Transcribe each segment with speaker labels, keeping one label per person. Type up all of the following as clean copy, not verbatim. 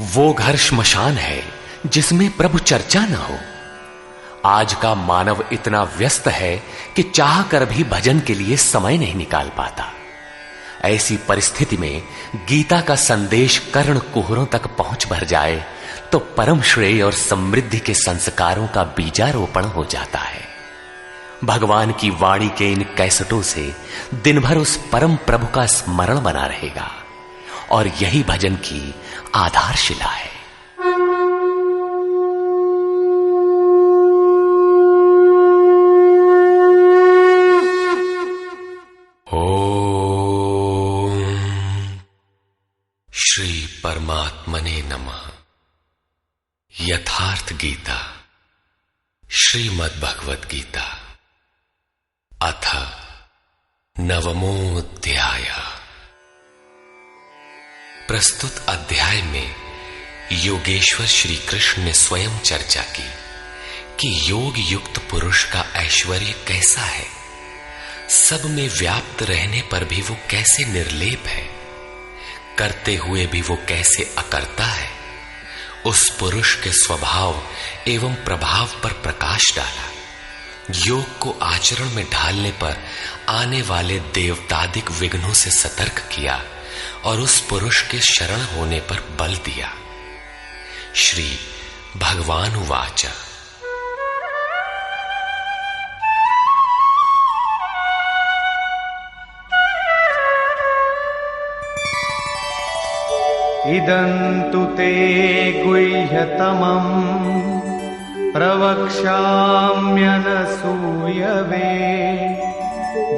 Speaker 1: वो घर श्मशान है जिसमें प्रभु चर्चा न हो। आज का मानव इतना व्यस्त है कि चाह कर भी भजन के लिए समय नहीं निकाल पाता। ऐसी परिस्थिति में गीता का संदेश कर्ण कुहरों तक पहुंच भर जाए तो परम श्रेय और समृद्धि के संस्कारों का बीजारोपण हो जाता है। भगवान की वाणी के इन कैसेटों से दिन भर उस परम प्रभु का स्मरण बना रहेगा और यही भजन की आधारशिला है। ओम श्री परमात्मने नमः। यथार्थ गीता श्रीमद् भगवद गीता अथ नवमोऽध्याय। प्रस्तुत अध्याय में योगेश्वर श्री कृष्ण ने स्वयं चर्चा की कि योग युक्त पुरुष का ऐश्वर्य कैसा है, सब में व्याप्त रहने पर भी वो कैसे निर्लेप है, करते हुए भी वो कैसे अकर्ता है। उस पुरुष के स्वभाव एवं प्रभाव पर प्रकाश डाला। योग को आचरण में ढालने पर आने वाले देवतादिक विघ्नों से सतर्क किया और उस पुरुष के शरण होने पर बल दिया। श्री भगवान उवाच।
Speaker 2: इदन्तु ते गुह्यतमम् प्रवक्ष्याम्यनसूयवे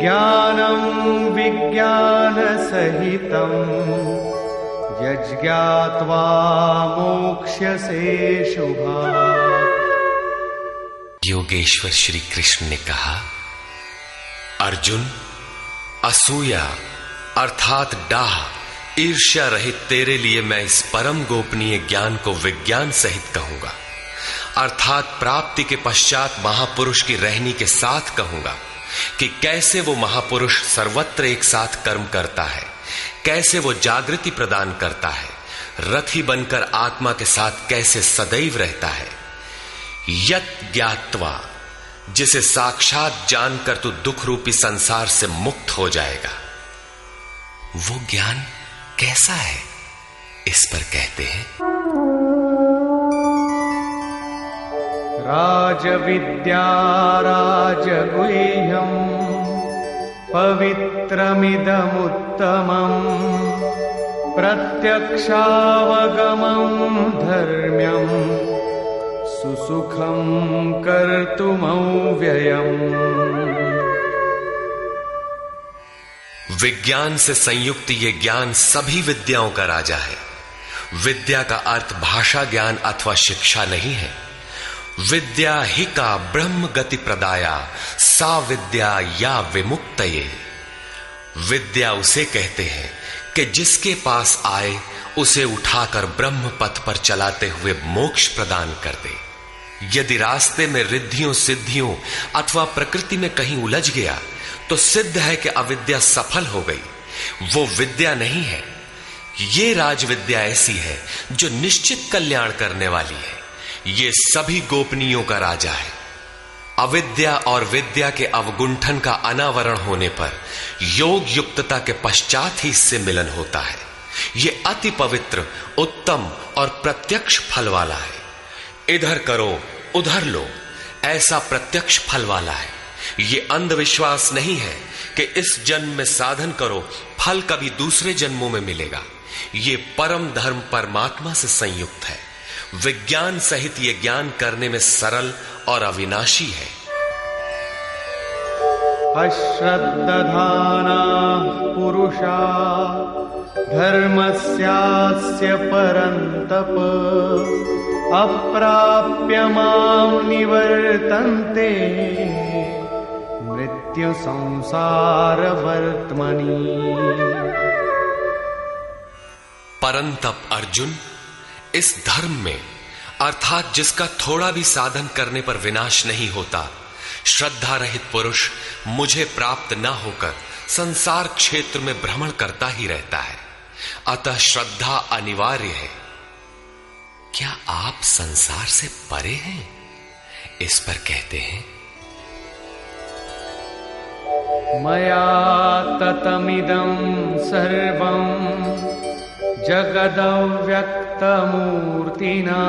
Speaker 2: ज्ञानं विज्ञानसहितं यज्ञात्वा मोक्ष्यसे शुभात्।
Speaker 1: योगेश्वर श्री कृष्ण ने कहा, अर्जुन, असूया अर्थात डाह ईर्ष्या रहित तेरे लिए मैं इस परम गोपनीय ज्ञान को विज्ञान सहित कहूंगा, अर्थात प्राप्ति के पश्चात महापुरुष की रहनी के साथ कहूंगा कि कैसे वो महापुरुष सर्वत्र एक साथ कर्म करता है, कैसे वो जागृति प्रदान करता है, रथी बनकर आत्मा के साथ कैसे सदैव रहता है। यत् ज्ञात्वा, जिसे साक्षात जानकर तू दुख रूपी संसार से मुक्त हो जाएगा। वो ज्ञान कैसा है, इस पर कहते हैं,
Speaker 2: राजविद्या राजगुह्यम् पवित्रमिदमुत्तमम् प्रत्यक्षावगमम् धर्म्यम् सुसुखम् कर्तुमव्ययम्।
Speaker 1: विज्ञान से संयुक्त ये ज्ञान सभी विद्याओं का राजा है। विद्या का अर्थ भाषा ज्ञान अथवा शिक्षा नहीं है। विद्या ही का ब्रह्म गति प्रदाया सा विद्या या विमुक्तये। विद्या उसे कहते हैं कि जिसके पास आए उसे उठाकर ब्रह्म पथ पर चलाते हुए मोक्ष प्रदान कर दे। यदि रास्ते में रिद्धियों सिद्धियों अथवा प्रकृति में कहीं उलझ गया तो सिद्ध है कि अविद्या सफल हो गई। वो विद्या नहीं है। ये राजविद्या ऐसी है जो निश्चित कल्याण करने वाली है। ये सभी गोपनीयों का राजा है। अविद्या और विद्या के अवगुंठन का अनावरण होने पर योग युक्तता के पश्चात ही इससे मिलन होता है। ये अति पवित्र, उत्तम और प्रत्यक्ष फल वाला है। इधर करो उधर लो, ऐसा प्रत्यक्ष फल वाला है। ये अंधविश्वास नहीं है कि इस जन्म में साधन करो, फल कभी दूसरे जन्मों में मिलेगा। ये परम धर्म परमात्मा से संयुक्त है। विज्ञान सहित ये ज्ञान करने में सरल और अविनाशी है।
Speaker 2: अश्रद्धाना पुरुषा धर्मस्यास्य परन्तप अप्राप्य मां निवर्तन्ते मृत्यु संसार वर्त्मनि।
Speaker 1: परंतप अर्जुन, इस धर्म में अर्थात जिसका थोड़ा भी साधन करने पर विनाश नहीं होता, श्रद्धा रहित पुरुष मुझे प्राप्त न होकर संसार क्षेत्र में भ्रमण करता ही रहता है। अतः श्रद्धा अनिवार्य है। क्या आप संसार से परे हैं? इस पर कहते हैं,
Speaker 2: मया ततमिदं सर्वं जगदव्यक्तमूर्तिना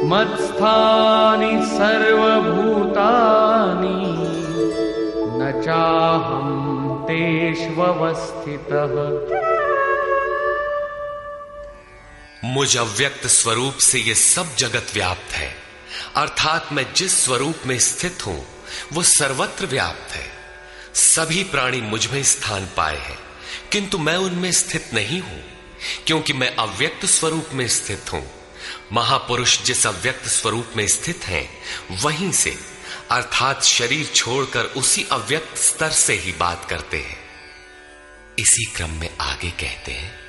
Speaker 2: मत्स्थानि सर्वभूतानि न चाहं तेष्वस्थितः।
Speaker 1: मुझ अव्यक्त स्वरूप से ये सब जगत व्याप्त है, अर्थात मैं जिस स्वरूप में स्थित हूं वो सर्वत्र व्याप्त है। सभी प्राणी मुझ में स्थान पाए हैं, किंतु मैं उनमें स्थित नहीं हूं, क्योंकि मैं अव्यक्त स्वरूप में स्थित हूं। महापुरुष जिस अव्यक्त स्वरूप में स्थित हैं, वहीं से अर्थात शरीर छोड़कर उसी अव्यक्त स्तर से ही बात करते हैं। इसी क्रम में आगे कहते हैं,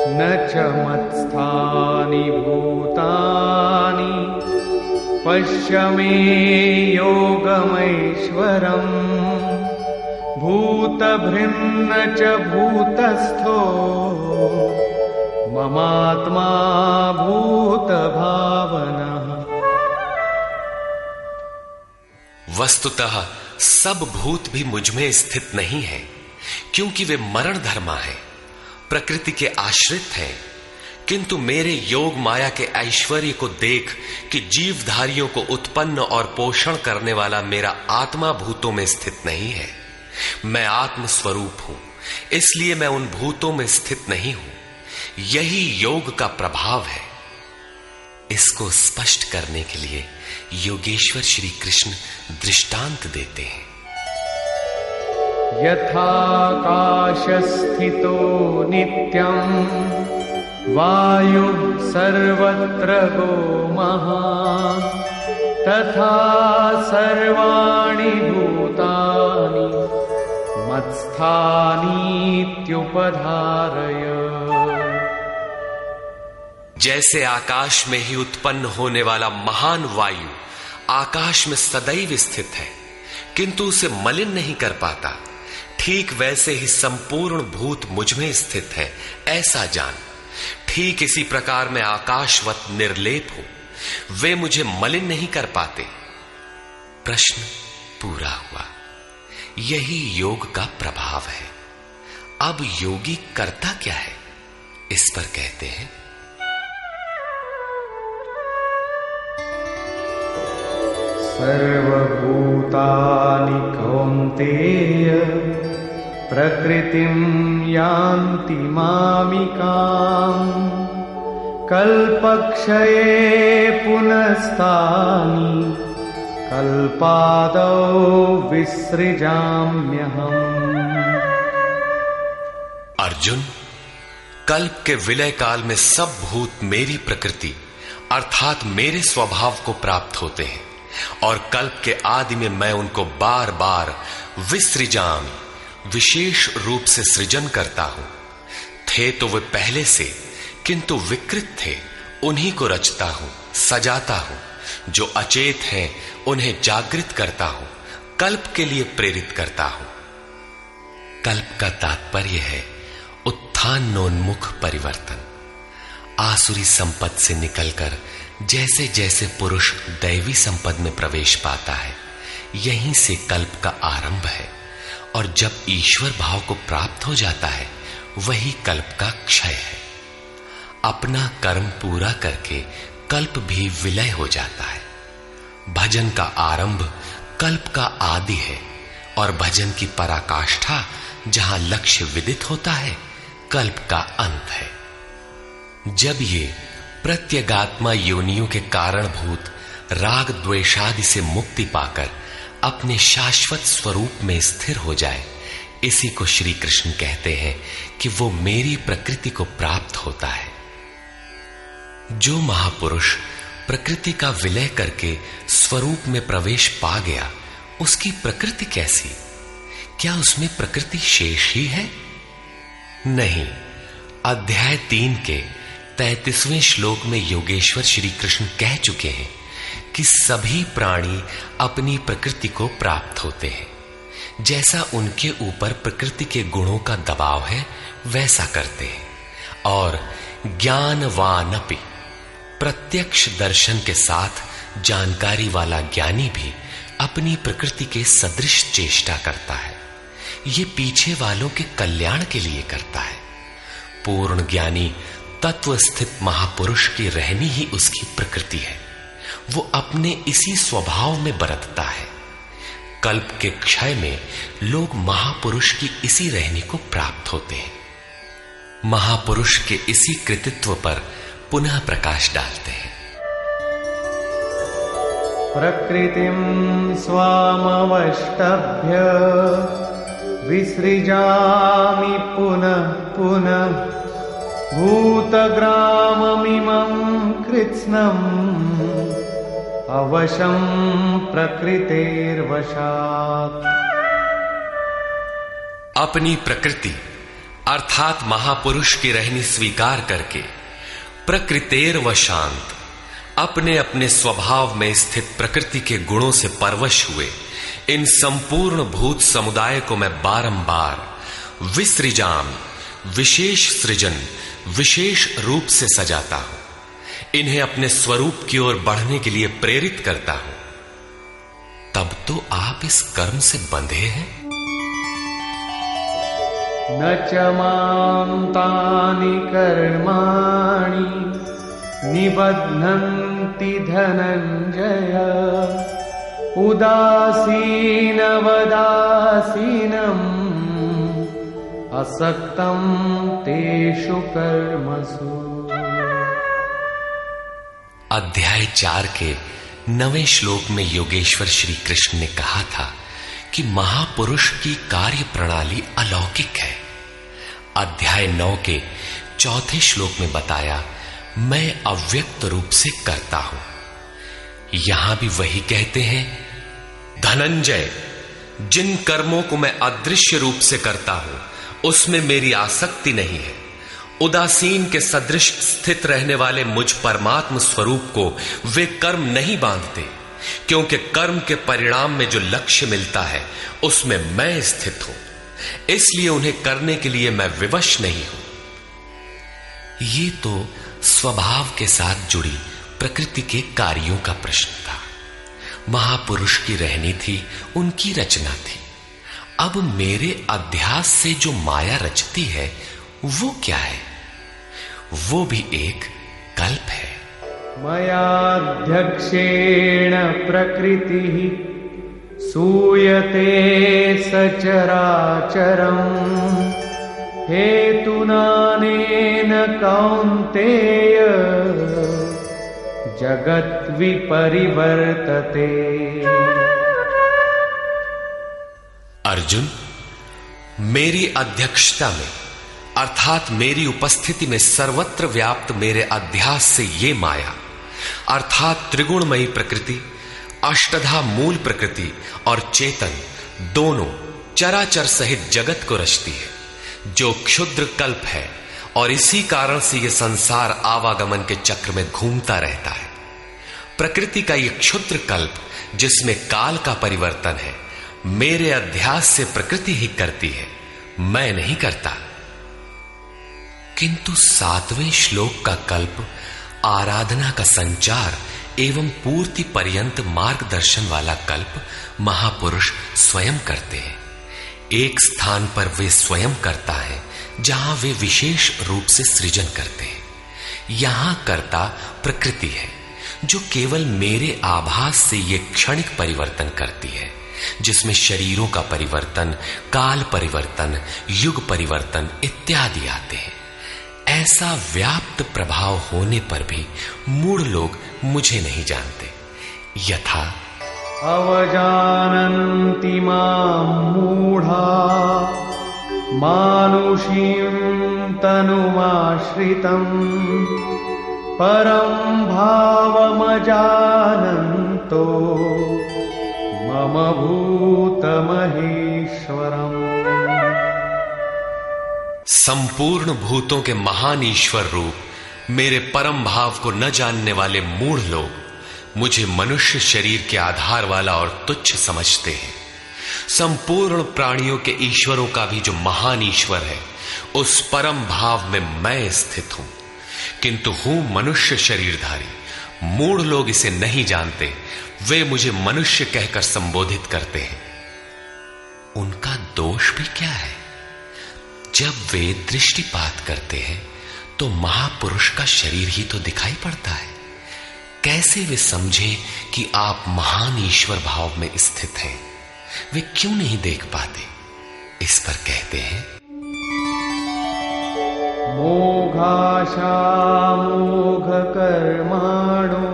Speaker 2: न च मत्स्थानि भूतानि पश्य मे योगमैश्वरम् भूतभृन्न च भूतस्थो ममात्मा भूतभावनः।
Speaker 1: वस्तुतः सब भूत भी मुझ में स्थित नहीं है, क्योंकि वे मरण धर्मा है, प्रकृति के आश्रित हैं। किंतु मेरे योग माया के ऐश्वर्य को देख कि जीवधारियों को उत्पन्न और पोषण करने वाला मेरा आत्मा भूतों में स्थित नहीं है। मैं आत्म स्वरूप हूं, इसलिए मैं उन भूतों में स्थित नहीं हूं। यही योग का प्रभाव है। इसको स्पष्ट करने के लिए योगेश्वर श्री कृष्ण दृष्टांत देते हैं।
Speaker 2: यथाकाशस्थितो नित्यं वायुः सर्वत्र गो महान् तथा सर्वाणि भूतानि मत्स्थानीत्युपधारय।
Speaker 1: जैसे आकाश में ही उत्पन्न होने वाला महान वायु आकाश में सदैव स्थित है, किंतु उसे मलिन नहीं कर पाता, ठीक वैसे ही संपूर्ण भूत मुझ में स्थित है, ऐसा जान। ठीक इसी प्रकार मैं आकाशवत निर्लेप हूं, वे मुझे मलिन नहीं कर पाते। प्रश्न पूरा हुआ। यही योग का प्रभाव है। अब योगी करता क्या है, इस पर कहते हैं,
Speaker 2: सर्वभूतानि कौन्तेय प्रकृतिं यान्ति मामिकाम् कल्पक्षये पुनस्तानि कल्पादौ विसृजाम्यहम्।
Speaker 1: अर्जुन, कल्प के विलय काल में सब भूत मेरी प्रकृति अर्थात मेरे स्वभाव को प्राप्त होते हैं, और कल्प के आदि में मैं उनको बार बार विसृजामि विशेष रूप से सृजन करता हूं। थे तो वे पहले से, किंतु विकृत थे, उन्हीं को रचता हूं, सजाता हूं। जो अचेत हैं उन्हें जागृत करता हूं, कल्प के लिए प्रेरित करता हूं। कल्प का तात्पर्य है उत्थानोन्मुख परिवर्तन। आसुरी संपद से निकलकर जैसे जैसे पुरुष दैवी संपद में प्रवेश पाता है, यहीं से कल्प का आरंभ है, और जब ईश्वर भाव को प्राप्त हो जाता है, वही कल्प का क्षय है। अपना कर्म पूरा करके कल्प भी विलय हो जाता है। भजन का आरंभ कल्प का आदि है, और भजन की पराकाष्ठा जहां लक्ष्य विदित होता है, कल्प का अंत है। जब ये प्रत्यगात्मा योनियों के कारणभूत राग द्वेषादि से मुक्ति पाकर अपने शाश्वत स्वरूप में स्थिर हो जाए, इसी को श्री कृष्ण कहते हैं कि वो मेरी प्रकृति को प्राप्त होता है। जो महापुरुष प्रकृति का विलय करके स्वरूप में प्रवेश पा गया, उसकी प्रकृति कैसी? क्या उसमें प्रकृति शेष ही है? नहीं। अध्याय 3 के 33वें श्लोक में योगेश्वर श्री कृष्ण कह चुके हैं कि सभी प्राणी अपनी प्रकृति को प्राप्त होते हैं। जैसा उनके ऊपर प्रकृति के गुणों का दबाव है, वैसा करते हैं। और ज्ञानवानपि, प्रत्यक्ष दर्शन के साथ जानकारी वाला ज्ञानी भी अपनी प्रकृति के सदृश चेष्टा करता है। ये पीछे वालों के कल्याण के लिए करता है। पूर्ण ज्ञानी तत्व स्थित महापुरुष की रहनी ही उसकी प्रकृति है। वो अपने इसी स्वभाव में बरतता है। कल्प के क्षय में लोग महापुरुष की इसी रहनी को प्राप्त होते हैं। महापुरुष के इसी कृतित्व पर पुनः प्रकाश डालते हैं।
Speaker 2: प्रकृतिं स्वामवष्टभ्य विसृजामि पुनः पुनः भूतग्राममिमं कृत्स्नम् अवशं प्रकृतेर्वशात्।
Speaker 1: अपनी प्रकृति अर्थात महापुरुष की रहनी स्वीकार करके प्रकृतेर्वशांत, अपने अपने स्वभाव में स्थित प्रकृति के गुणों से परवश हुए इन संपूर्ण भूत समुदाय को मैं बारंबार विसृजाम, विशेष सृजन, विशेष रूप से सजाता हूं। इन्हें अपने स्वरूप की ओर बढ़ने के लिए प्रेरित करता हूं। तब तो आप इस कर्म से बंधे हैं।
Speaker 2: न च मां तानि कर्माणि निबध्नन्ति धनञ्जय उदासीनवदासीनम् असक्तं तेषु कर्मसु।
Speaker 1: अध्याय 4 के 9वें श्लोक में योगेश्वर श्री कृष्ण ने कहा था कि महापुरुष की कार्य प्रणाली अलौकिक है। अध्याय 9 के 4थे श्लोक में बताया, मैं अव्यक्त रूप से करता हूं। यहां भी वही कहते हैं, धनंजय, जिन कर्मों को मैं अदृश्य रूप से करता हूं उसमें मेरी आसक्ति नहीं है। उदासीन के सदृश स्थित रहने वाले मुझ परमात्म स्वरूप को वे कर्म नहीं बांधते, क्योंकि कर्म के परिणाम में जो लक्ष्य मिलता है उसमें मैं स्थित हूं, इसलिए उन्हें करने के लिए मैं विवश नहीं हूं। ये तो स्वभाव के साथ जुड़ी प्रकृति के कार्यों का प्रश्न था। महापुरुष की रहनी थी, उनकी रचना थी। अब मेरे अध्यास से जो माया रचती है वो क्या है? वो भी एक कल्प है।
Speaker 2: मयाध्यक्षेण प्रकृतिः सूयते सचराचरम् हेतुनानेन कौन्तेय जगत् विपरिवर्तते।
Speaker 1: अर्जुन, मेरी अध्यक्षता में अर्थात मेरी उपस्थिति में सर्वत्र व्याप्त मेरे अध्यास से ये माया अर्थात त्रिगुणमयी प्रकृति, अष्टधा मूल प्रकृति और चेतन दोनों चराचर सहित जगत को रचती है, जो क्षुद्र कल्प है। और इसी कारण से यह संसार आवागमन के चक्र में घूमता रहता है। प्रकृति का यह क्षुद्र कल्प जिसमें काल का परिवर्तन है, मेरे अध्यास से प्रकृति ही करती है, मैं नहीं करता। किंतु 7वें श्लोक का कल्प आराधना का संचार एवं पूर्ति पर्यंत मार्गदर्शन वाला कल्प महापुरुष स्वयं करते हैं। एक स्थान पर वे स्वयं करता है जहां वे विशेष रूप से सृजन करते हैं। यहां कर्ता प्रकृति है, जो केवल मेरे आभास से ये क्षणिक परिवर्तन करती है, जिसमें शरीरों का परिवर्तन, काल परिवर्तन, युग परिवर्तन इत्यादि आते हैं। ऐसा व्याप्त प्रभाव होने पर भी मूढ़ लोग मुझे नहीं जानते। यथा
Speaker 2: अवजानन्ति मां मूढ़ा मानुषीं तनुमाश्रितम् परं भावमजानन्तो मम भूतमहेश्वरम्।
Speaker 1: संपूर्ण भूतों के महान ईश्वर रूप मेरे परम भाव को न जानने वाले मूढ़ लोग मुझे मनुष्य शरीर के आधार वाला और तुच्छ समझते हैं। संपूर्ण प्राणियों के ईश्वरों का भी जो महान ईश्वर है, उस परम भाव में मैं स्थित हूं, किंतु हूं मनुष्य शरीरधारी। मूढ़ लोग इसे नहीं जानते, वे मुझे मनुष्य कहकर संबोधित करते हैं। उनका दोष भी क्या है? जब वे दृष्टिपात करते हैं तो महापुरुष का शरीर ही तो दिखाई पड़ता है। कैसे वे समझे कि आप महान ईश्वर भाव में स्थित हैं? वे क्यों नहीं देख पाते? इस पर कहते हैं,
Speaker 2: मोघाशा मोघ कर्माणो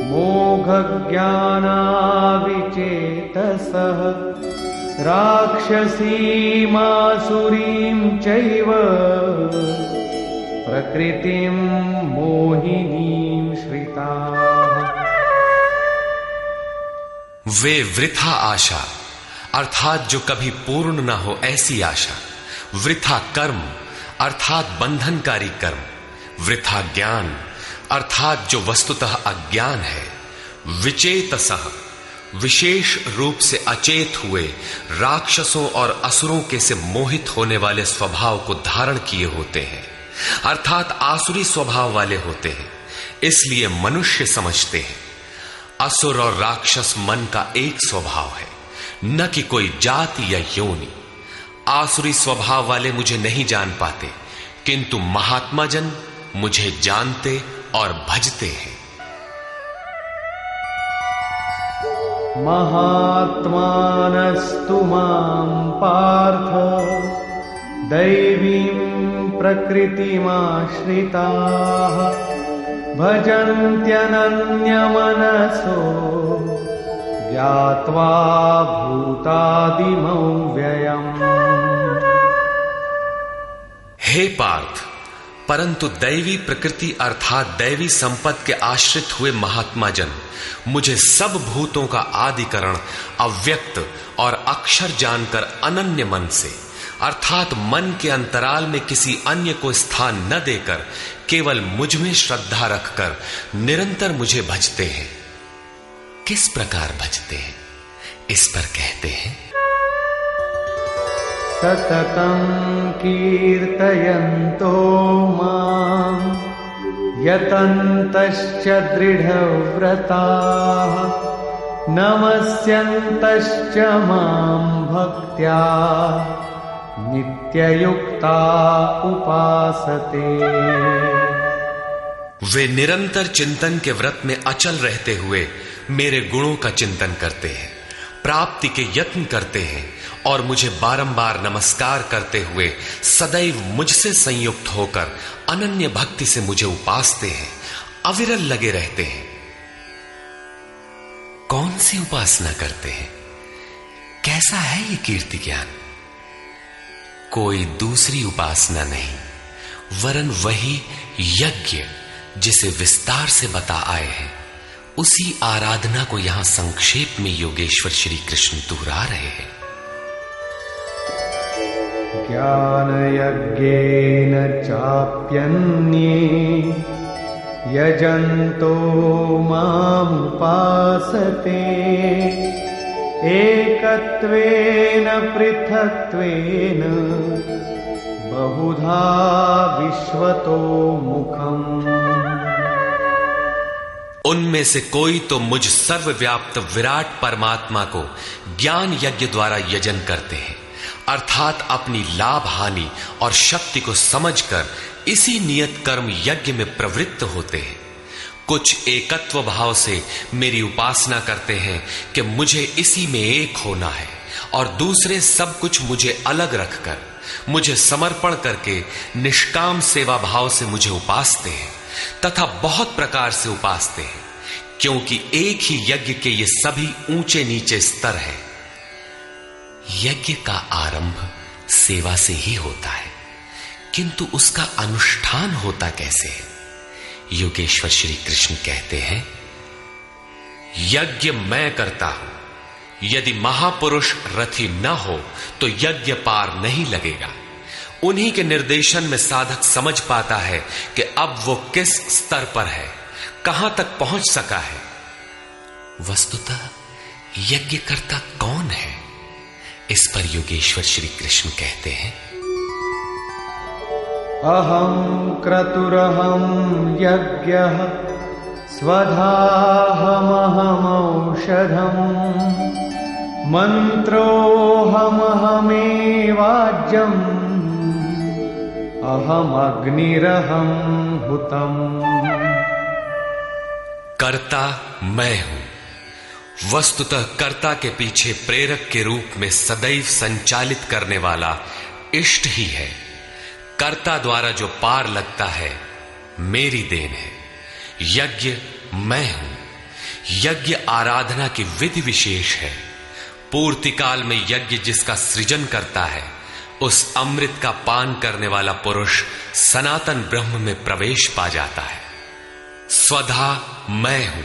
Speaker 2: मोघ ज्ञानाविचेतसः राक्षसीमासुरीं चैव प्रकृतिं मोहिनीं श्रिताः।
Speaker 1: वे वृथा आशा अर्थात जो कभी पूर्ण ना हो ऐसी आशा, वृथा कर्म अर्थात बंधनकारी कर्म, वृथा ज्ञान अर्थात जो वस्तुतः अज्ञान है, विचेतसः विशेष रूप से अचेत हुए राक्षसों और असुरों के से मोहित होने वाले स्वभाव को धारण किए होते हैं, अर्थात आसुरी स्वभाव वाले होते हैं। इसलिए मनुष्य समझते हैं असुर और राक्षस मन का एक स्वभाव है, न कि कोई जाति या योनि। आसुरी स्वभाव वाले मुझे नहीं जान पाते, किंतु महात्मा जन मुझे जानते और भजते हैं।
Speaker 2: महात्मानस्तु मां पार्थ दैवीं प्रकृतिमाश्रिताः भजन्त्यनन्यमनसो ज्ञात्वा भूतादिमौ व्ययम्।
Speaker 1: हे पार्थ, परंतु दैवी प्रकृति अर्थात दैवी संपत्ति के आश्रित हुए महात्मा जन मुझे सब भूतों का आदिकरण अव्यक्त और अक्षर जानकर अनन्य मन से अर्थात मन के अंतराल में किसी अन्य को स्थान न देकर केवल मुझ में श्रद्धा रखकर निरंतर मुझे भजते हैं। किस प्रकार भजते हैं? इस पर कहते हैं,
Speaker 2: सततं कीर्तयन्तो मां यतन्तश्च दृढव्रताः नमस्यन्तश्च मां भक्त्या नित्ययुक्ता उपासते।
Speaker 1: वे निरंतर चिंतन के व्रत में अचल रहते हुए मेरे गुणों का चिंतन करते हैं, प्राप्ति के यत्न करते हैं और मुझे बारंबार नमस्कार करते हुए सदैव मुझसे संयुक्त होकर अनन्य भक्ति से मुझे उपासते हैं, अविरल लगे रहते हैं। कौन सी उपासना करते हैं? कैसा है ये कीर्ति ज्ञान? कोई दूसरी उपासना नहीं, वरन वही यज्ञ जिसे विस्तार से बता आए हैं, उसी आराधना को यहां संक्षेप में योगेश्वर श्री कृष्ण दोहरा रहे हैं।
Speaker 2: ज्ञानयज्ञेन चाप्यन्ये यजन्तो मामुपासते एकत्वेन पृथक्त्वेन बहुधा विश्वतो मुखम्।
Speaker 1: उनमें से कोई तो मुझ सर्वव्याप्त विराट परमात्मा को ज्ञान यज्ञ द्वारा यजन करते हैं, अर्थात अपनी लाभ हानि और शक्ति को समझकर इसी नियत कर्म यज्ञ में प्रवृत्त होते हैं। कुछ एकत्व भाव से मेरी उपासना करते हैं कि मुझे इसी में एक होना है, और दूसरे सब कुछ मुझे अलग रखकर मुझे समर्पण करके निष्काम सेवा भाव से मुझे उपासते हैं तथा बहुत प्रकार से उपासते हैं, क्योंकि एक ही यज्ञ के ये सभी ऊंचे नीचे स्तर हैं। यज्ञ का आरंभ सेवा से ही होता है, किंतु उसका अनुष्ठान होता कैसे है? योगेश्वर श्री कृष्ण कहते हैं, यज्ञ मैं करता हूं। यदि महापुरुष रथी न हो तो यज्ञ पार नहीं लगेगा। उन्हीं के निर्देशन में साधक समझ पाता है कि अब वो किस स्तर पर है, कहां तक पहुंच सका है। वस्तुतः यज्ञ करता कौन है? इस पर योगेश्वर श्री कृष्ण कहते हैं,
Speaker 2: अहं क्रतुरहं यज्ञः स्वधाहमहमौषधम् मन्त्रोऽहमहमेवाज्यम् अहमग्निरहं हुतम्।
Speaker 1: कर्ता मैं हूं। वस्तुतः कर्ता के पीछे प्रेरक के रूप में सदैव संचालित करने वाला इष्ट ही है। कर्ता द्वारा जो पार लगता है मेरी देन है। यज्ञ मैं हूं। यज्ञ आराधना की विधि विशेष है। पूर्ति काल में यज्ञ जिसका सृजन करता है उस अमृत का पान करने वाला पुरुष सनातन ब्रह्म में प्रवेश पा जाता है। स्वधा मैं हूं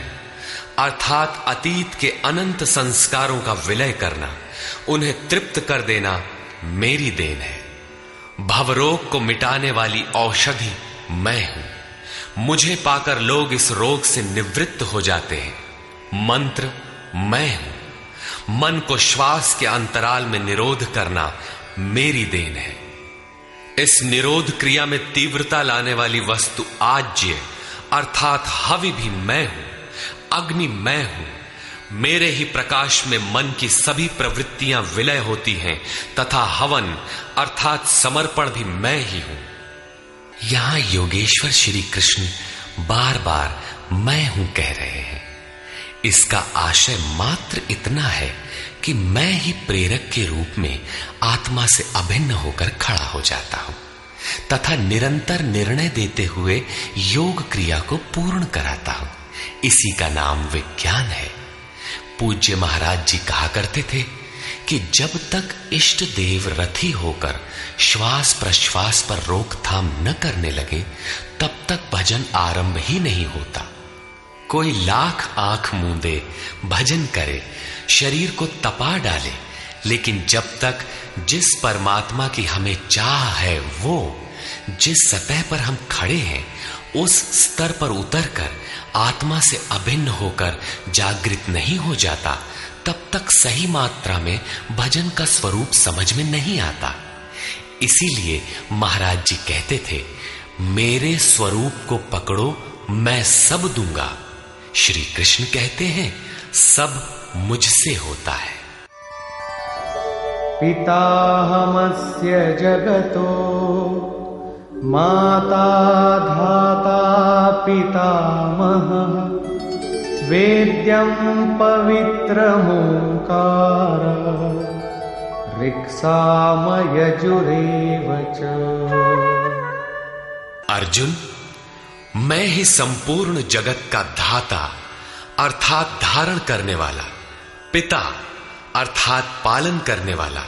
Speaker 1: अर्थात अतीत के अनंत संस्कारों का विलय करना, उन्हें तृप्त कर देना मेरी देन है। भवरोग को मिटाने वाली औषधि मैं हूं। मुझे पाकर लोग इस रोग से निवृत्त हो जाते हैं। मंत्र मैं हूं। मन को श्वास के अंतराल में निरोध करना मेरी देन है। इस निरोध क्रिया में तीव्रता लाने वाली वस्तु आज्य अर्थात हवि भी मैं हूं। अग्नि मैं हूं। मेरे ही प्रकाश में मन की सभी प्रवृत्तियां विलय होती हैं तथा हवन अर्थात समर्पण भी मैं ही हूं। यहां योगेश्वर श्री कृष्ण बार बार मैं हूं कह रहे हैं। इसका आशय मात्र इतना है कि मैं ही प्रेरक के रूप में आत्मा से अभिन्न होकर खड़ा हो जाता हूं तथा निरंतर निर्णय देते हुए योग क्रिया को पूर्ण कराता हूं। इसी का नाम विज्ञान है। पूज्य महाराज जी कहा करते थे कि जब तक इष्ट देव रथी होकर श्वास प्रश्वास पर रोकथाम न करने लगे तब तक भजन आरंभ ही नहीं होता। कोई लाख आंख मूंदे भजन करे, शरीर को तपा डाले, लेकिन जब तक जिस परमात्मा की हमें चाह है वो जिस सतह पर हम खड़े हैं उस स्तर पर उतरकर आत्मा से अभिन्न होकर जागृत नहीं हो जाता तब तक सही मात्रा में भजन का स्वरूप समझ में नहीं आता। इसीलिए महाराज जी कहते थे, मेरे स्वरूप को पकड़ो मैं सब दूंगा। श्री कृष्ण कहते हैं सब मुझसे होता है।
Speaker 2: पिताहमस्य जगतो माता धाता पितामहः वेद्यं पवित्रमोंकार ऋक्सामयजुरेव च।
Speaker 1: अर्जुन, मैं ही संपूर्ण जगत का धाता अर्थात धारण करने वाला, पिता अर्थात पालन करने वाला,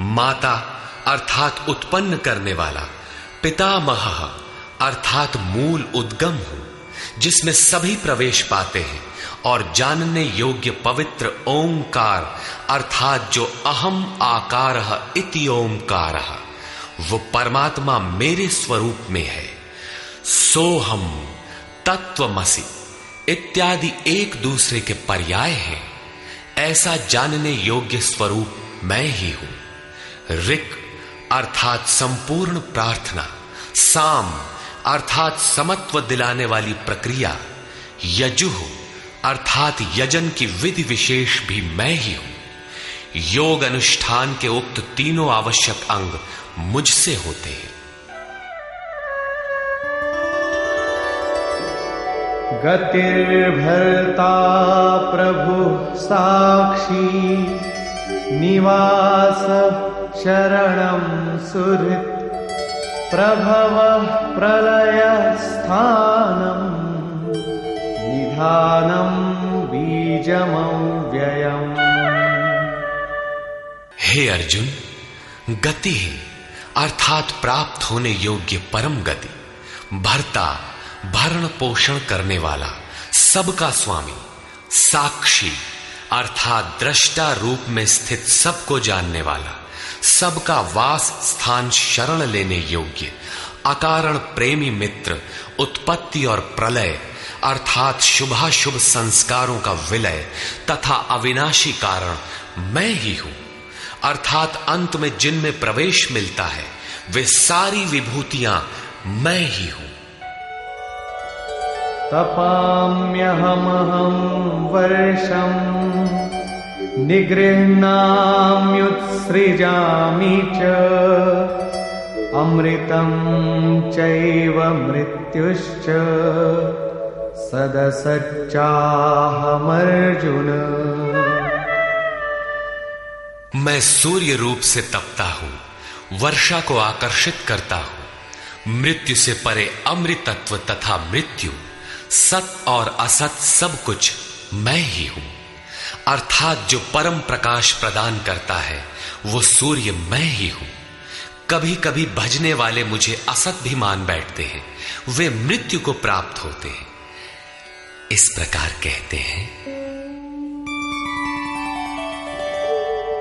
Speaker 1: माता अर्थात उत्पन्न करने वाला, पितामह अर्थात मूल उद्गम हूं जिसमें सभी प्रवेश पाते हैं, और जानने योग्य पवित्र ओंकार अर्थात जो अहम आकारः इति ओंकारः वो परमात्मा मेरे स्वरूप में है। सोहम, तत्वमसि इत्यादि एक दूसरे के पर्याय हैं। ऐसा जानने योग्य स्वरूप मैं ही हूं। ऋक् अर्थात संपूर्ण प्रार्थना, साम अर्थात समत्व दिलाने वाली प्रक्रिया, यजुः अर्थात यजन की विधि विशेष भी मैं ही हूं। योग अनुष्ठान के उक्त तीनों आवश्यक अंग मुझसे होते हैं।
Speaker 2: गतिर्भर्ता प्रभु साक्षी निवास शरणं सुहृत् प्रभवः प्रलय स्थानं निधानं बीजमव्ययम्।
Speaker 1: हे अर्जुन, गति है अर्थात प्राप्त होने योग्य परम गति, भर्ता भरण पोषण करने वाला, सबका स्वामी, साक्षी अर्थात दृष्टा रूप में स्थित सबको जानने वाला, सबका वास स्थान शरण लेने योग्य, अकारण प्रेमी मित्र, उत्पत्ति और प्रलय अर्थात शुभाशुभ संस्कारों का विलय तथा अविनाशी कारण मैं ही हूं। अर्थात अंत में जिनमें प्रवेश मिलता है वे सारी विभूतियां मैं ही हूं।
Speaker 2: तपाम्यहमहं वर्षं निगृह्णाम्युत्सृजामि च अमृतं चैव मृत्युश्च सदसच्चाहमर्जुन।
Speaker 1: मैं सूर्य रूप से तपता हूं, वर्षा को आकर्षित करता हूं, मृत्यु से परे अमृतत्व तथा मृत्यु, सत और असत सब कुछ मैं ही हूं। अर्थात जो परम प्रकाश प्रदान करता है वो सूर्य मैं ही हूं। कभी कभी भजने वाले मुझे असत भी मान बैठते हैं, वे मृत्यु को प्राप्त होते हैं। इस प्रकार कहते हैं,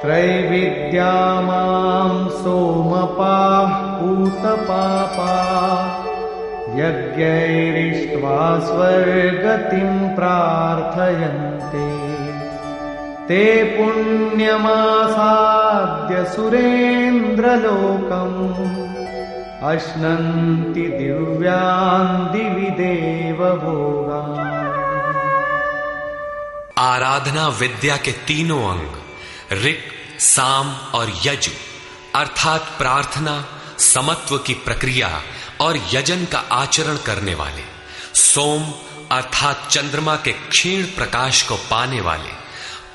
Speaker 2: त्रैविद्या मां सोमपाः पूतपापाः यज्ञैरिष्ट्वा स्वर्गतिं प्रार्थयन्ते ते पुण्यमासाद्य सुरेन्द्रलोकम् अश्नन्ति दिव्यान् दिवि देवभोगान्।
Speaker 1: आराधना विद्या के तीनों अंग ऋक्, साम और यजु अर्थात प्रार्थना, समत्व की प्रक्रिया और यजन का आचरण करने वाले, सोम अर्थात चंद्रमा के क्षीण प्रकाश को पाने वाले,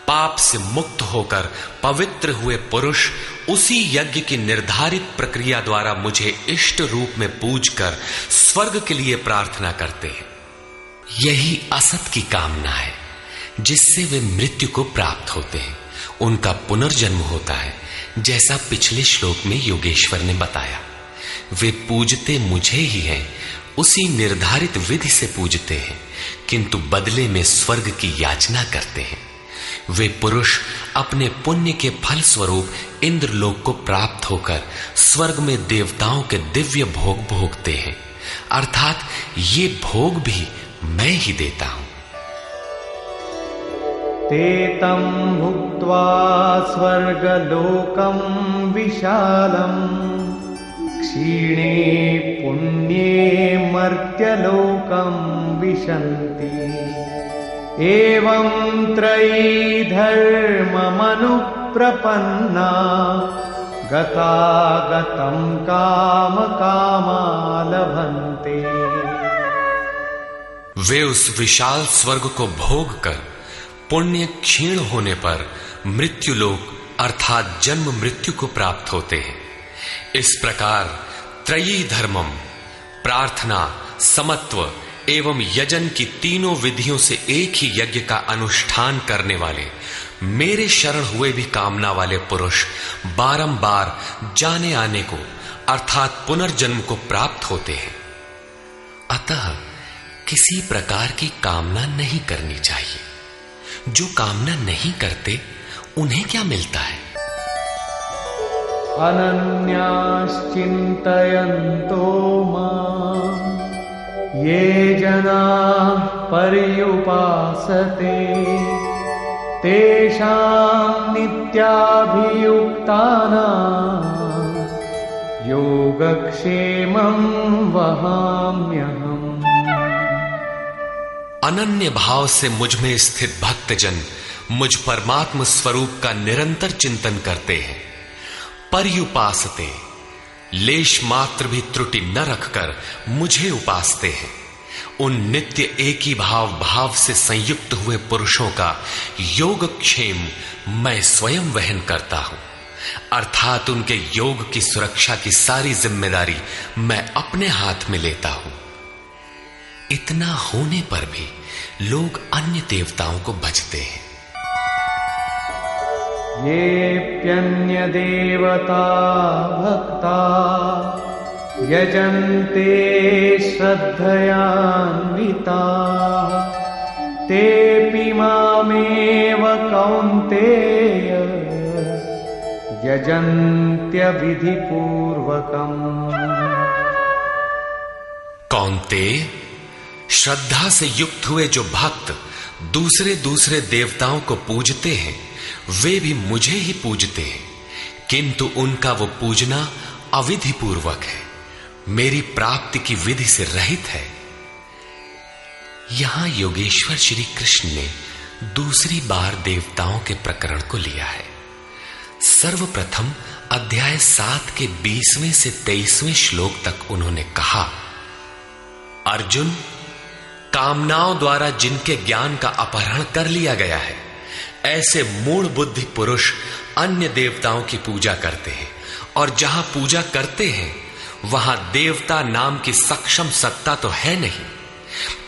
Speaker 1: पाप से मुक्त होकर पवित्र हुए पुरुष उसी यज्ञ की निर्धारित प्रक्रिया द्वारा मुझे इष्ट रूप में पूजकर स्वर्ग के लिए प्रार्थना करते हैं। यही असत की कामना है जिससे वे मृत्यु को प्राप्त होते हैं, उनका पुनर्जन्म होता है। जैसा पिछले श्लोक में योगेश्वर ने बताया, वे पूजते मुझे ही हैं, उसी निर्धारित विधि से पूजते हैं, किंतु बदले में स्वर्ग की याचना करते हैं। वे पुरुष अपने पुण्य के फल स्वरूप इंद्रलोक को प्राप्त होकर स्वर्ग में देवताओं के दिव्य भोग भोगते हैं, अर्थात ये भोग भी मैं ही देता हूं।
Speaker 2: ते तं भुक्त्वा स्वर्गलोकं विशालम् क्षीणे पुण्ये मर्त्यलोकं विशन्ति एवं त्रयी धर्ममनुप्रपन्ना गतागतं कामकामा लभन्ते।
Speaker 1: वे उस विशाल स्वर्ग को भोग कर पुण्य क्षीण होने पर मृत्युलोक अर्थात जन्म मृत्यु को प्राप्त होते हैं। इस प्रकार त्रयी धर्मम प्रार्थना, समत्व एवं यजन की तीनों विधियों से एक ही यज्ञ का अनुष्ठान करने वाले मेरे शरण हुए भी कामना वाले पुरुष बारंबार जाने आने को अर्थात पुनर्जन्म को प्राप्त होते हैं। अतः किसी प्रकार की कामना नहीं करनी चाहिए। जो कामना नहीं करते उन्हें क्या मिलता है?
Speaker 2: अनन्याश्चिन्तयन्तो मां ये जनाः पर्युपासते तेषां नित्याभियुक्तानां योगक्षेमं वहाम्यहम्।
Speaker 1: अनन्य भाव से मुझ में स्थित भक्तजन मुझ परमात्म स्वरूप का निरंतर चिंतन करते हैं। पर्युपासते लेश मात्र भी त्रुटि न रखकर मुझे उपासते हैं। उन नित्य एक ही भाव से संयुक्त हुए पुरुषों का योगक्षेम मैं स्वयं वहन करता हूं, अर्थात उनके योग की सुरक्षा की सारी जिम्मेदारी मैं अपने हाथ में लेता हूं। इतना होने पर भी लोग अन्य देवताओं को भजते हैं।
Speaker 2: येऽप्यन्य देवता भक्ता यजन्ते श्रद्धयान्विता तेऽपि मामेव कौन्तेय यजन्त्यविधिपूर्वकम्।
Speaker 1: कौन्तेय, श्रद्धा से युक्त हुए जो भक्त दूसरे दूसरे देवताओं को पूजते हैं वे भी मुझे ही पूजते हैं, किंतु उनका वो पूजना अविधि पूर्वक है। मेरी प्राप्ति की विधि से रहित है। यहां योगेश्वर श्री कृष्ण ने दूसरी बार देवताओं के प्रकरण को लिया है। सर्वप्रथम अध्याय 7 के 20वें से 23वें श्लोक तक उन्होंने कहा, अर्जुन, कामनाओं द्वारा जिनके ज्ञान का अपहरण कर लिया गया है, ऐसे मूढ़ बुद्धि पुरुष अन्य देवताओं की पूजा करते हैं, और जहां पूजा करते हैं वहां देवता नाम की सक्षम सत्ता तो है नहीं,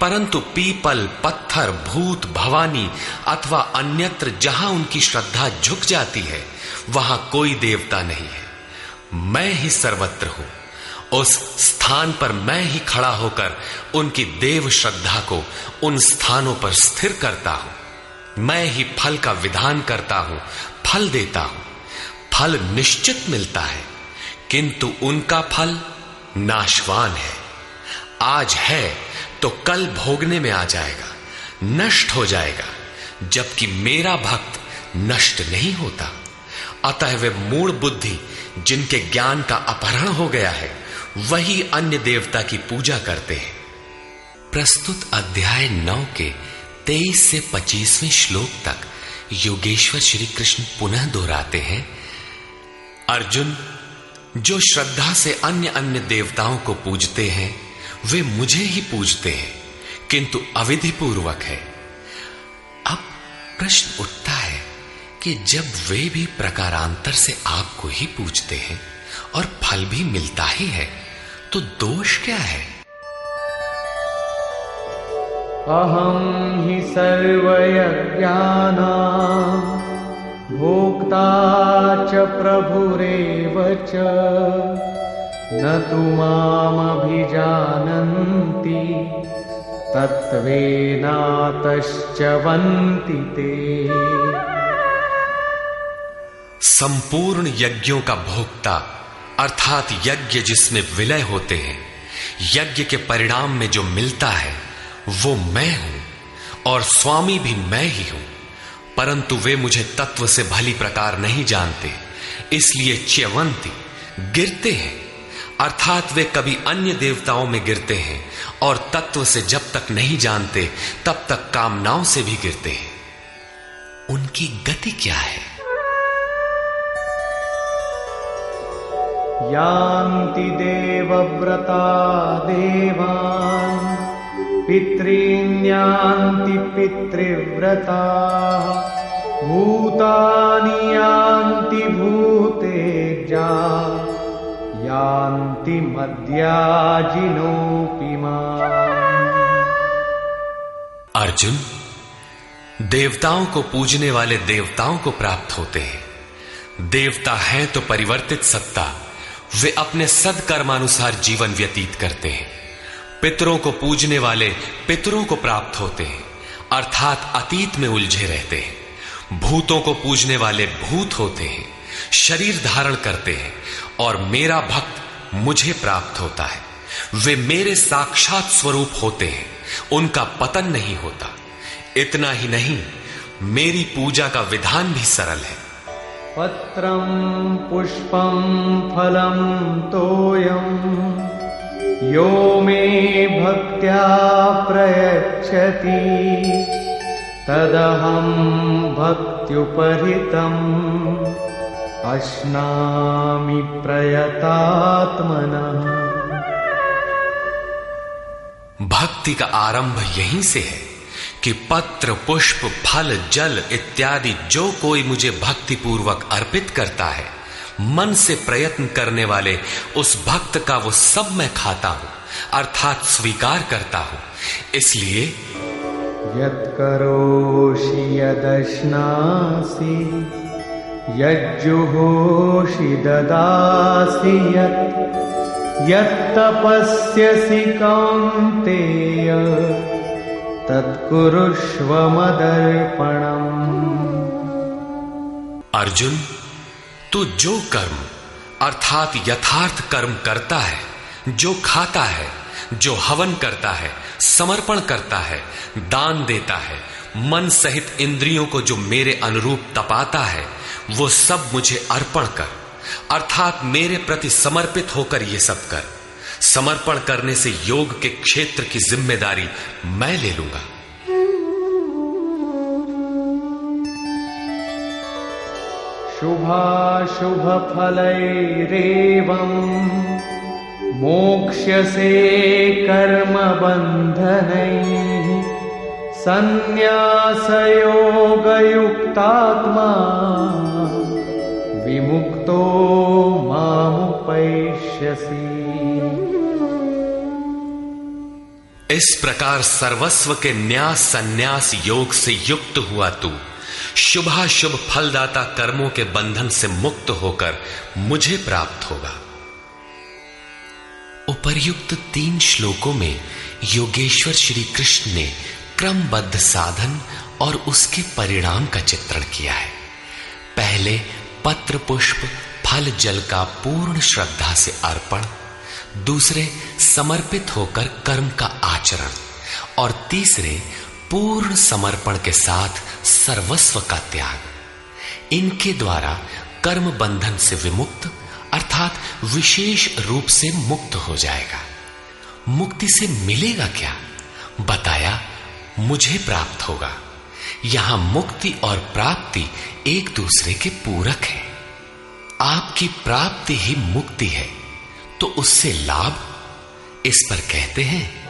Speaker 1: परंतु पीपल, पत्थर, भूत, भवानी अथवा अन्यत्र जहां उनकी श्रद्धा झुक जाती है वहां कोई देवता नहीं है। मैं ही सर्वत्र हूं। उस स्थान पर मैं ही खड़ा होकर उनकी देव श्रद्धा को उन स्थानों पर स्थिर करता हूं। मैं ही फल का विधान करता हूं, फल देता हूं। फल निश्चित मिलता है, किंतु उनका फल नाशवान है। आज है तो कल भोगने में आ जाएगा, नष्ट हो जाएगा, जबकि मेरा भक्त नष्ट नहीं होता। अतः वे मूढ़ बुद्धि जिनके ज्ञान का अपहरण हो गया है वही अन्य देवता की पूजा करते हैं। प्रस्तुत अध्याय 9 के 23 से 25वें श्लोक तक योगेश्वर श्री कृष्ण पुनः दोहराते हैं, अर्जुन, जो श्रद्धा से अन्य अन्य देवताओं को पूजते हैं वे मुझे ही पूजते हैं, किंतु अविधि पूर्वक है। अब प्रश्न उठता है कि जब वे भी प्रकारांतर से आपको ही पूजते हैं और फल भी मिलता ही है, तो दोष क्या है?
Speaker 2: अहम ही सर्वयज्ञानां भोक्ता च प्रभुरेव च न तु मामभिजानन्ति तत्त्वेनातश्च वन्ति ते।
Speaker 1: संपूर्ण यज्ञों का भोक्ता अर्थात यज्ञ जिसमें विलय होते हैं, यज्ञ के परिणाम में जो मिलता है वो मैं हूं और स्वामी भी मैं ही हूं, परंतु वे मुझे तत्व से भली प्रकार नहीं जानते, इसलिए च्यवंती गिरते हैं, अर्थात वे कभी अन्य देवताओं में गिरते हैं और तत्व से जब तक नहीं जानते तब तक कामनाओं से भी गिरते हैं। उनकी गति क्या है?
Speaker 2: यान्ति देवव्रता देवान् पितॄन्यान्ति पितृव्रता भूतानि यान्ति भूतेजा यान्ति मद्याजिनोऽपि माम्।
Speaker 1: अर्जुन, देवताओं को पूजने वाले देवताओं को प्राप्त होते हैं। देवता हैं तो परिवर्तित सत्ता, वे अपने सदकर्मानुसार जीवन व्यतीत करते हैं। पितरों को पूजने वाले पितरों को प्राप्त होते हैं, अर्थात अतीत में उलझे रहते हैं। भूतों को पूजने वाले भूत होते हैं, शरीर धारण करते हैं, और मेरा भक्त मुझे प्राप्त होता है। वे मेरे साक्षात स्वरूप होते हैं, उनका पतन नहीं होता। इतना ही नहीं, मेरी पूजा का विधान भी सरल है।
Speaker 2: पत्रं पुष्पं फलं तोयं यो मे भक्त्या प्रयच्छति तदहं भक्त्युपहृतम् अश्नामि प्रयतात्मनः।
Speaker 1: भक्ति का आरंभ यहीं से है कि पत्र, पुष्प, फल, जल इत्यादि जो कोई मुझे भक्ति पूर्वक अर्पित करता है, मन से प्रयत्न करने वाले उस भक्त का वो सब मैं खाता हूं, अर्थात स्वीकार करता हूं। इसलिए
Speaker 2: यत्करोषि यदश्नासि यज्जुहोषि ददासि यत्तपस्यसि कौन्तेय तत्कुरुष्व मदर्पणम्।
Speaker 1: अर्जुन, तू जो कर्म अर्थात यथार्थ कर्म करता है, जो खाता है, जो हवन करता है, समर्पण करता है, दान देता है, मन सहित इंद्रियों को जो मेरे अनुरूप तपाता है, वो सब मुझे अर्पण कर, अर्थात मेरे प्रति समर्पित होकर ये सब कर। समर्पण करने से योग के क्षेत्र की जिम्मेदारी मैं ले लूंगा।
Speaker 2: शुभाशुभ फलैरेवम् मोक्ष्यसे कर्म बन्धनैः संन्यासयोगयुक्तात्मा विमुक्तो मामुपैष्यसि।
Speaker 1: इस प्रकार सर्वस्व के न्यास संन्यास योग से युक्त हुआ तू शुभाशुभ फलदाता कर्मों के बंधन से मुक्त होकर मुझे प्राप्त होगा। उपर्युक्त 3 श्लोकों में योगेश्वर श्री कृष्ण ने क्रमबद्ध साधन और उसके परिणाम का चित्रण किया है। पहले पत्र पुष्प फल जल का पूर्ण श्रद्धा से अर्पण, दूसरे समर्पित होकर कर्म का आचरण और तीसरे पूर्ण समर्पण के साथ सर्वस्व का त्याग। इनके द्वारा कर्म बंधन से विमुक्त अर्थात विशेष रूप से मुक्त हो जाएगा। मुक्ति से मिलेगा क्या? बताया मुझे प्राप्त होगा। यहां मुक्ति और प्राप्ति एक दूसरे के पूरक है। आपकी प्राप्ति ही मुक्ति है, तो उससे लाभ इस पर कहते हैं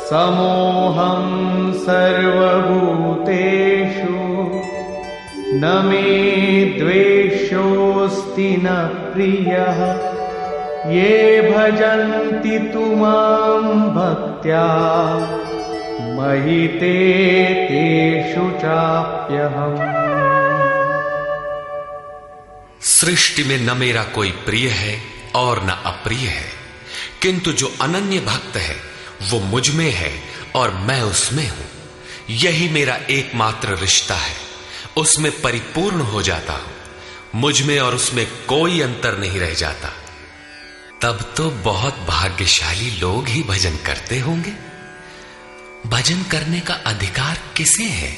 Speaker 2: समोहं सर्वभूतेषु न मे द्वेषोऽस्ति न प्रियः ये भजन्ति तु मां भक्त्या मयि ते तेषु चाप्यहम्।
Speaker 1: सृष्टि में न मेरा कोई प्रिय है और न अप्रिय है, किंतु जो अनन्य भक्त है वो मुझ में है और मैं उसमें हूं। यही मेरा एकमात्र रिश्ता है, उसमें परिपूर्ण हो जाता हूं। मुझ में और उसमें कोई अंतर नहीं रह जाता। तब तो बहुत भाग्यशाली लोग ही भजन करते होंगे। भजन करने का अधिकार किसे है?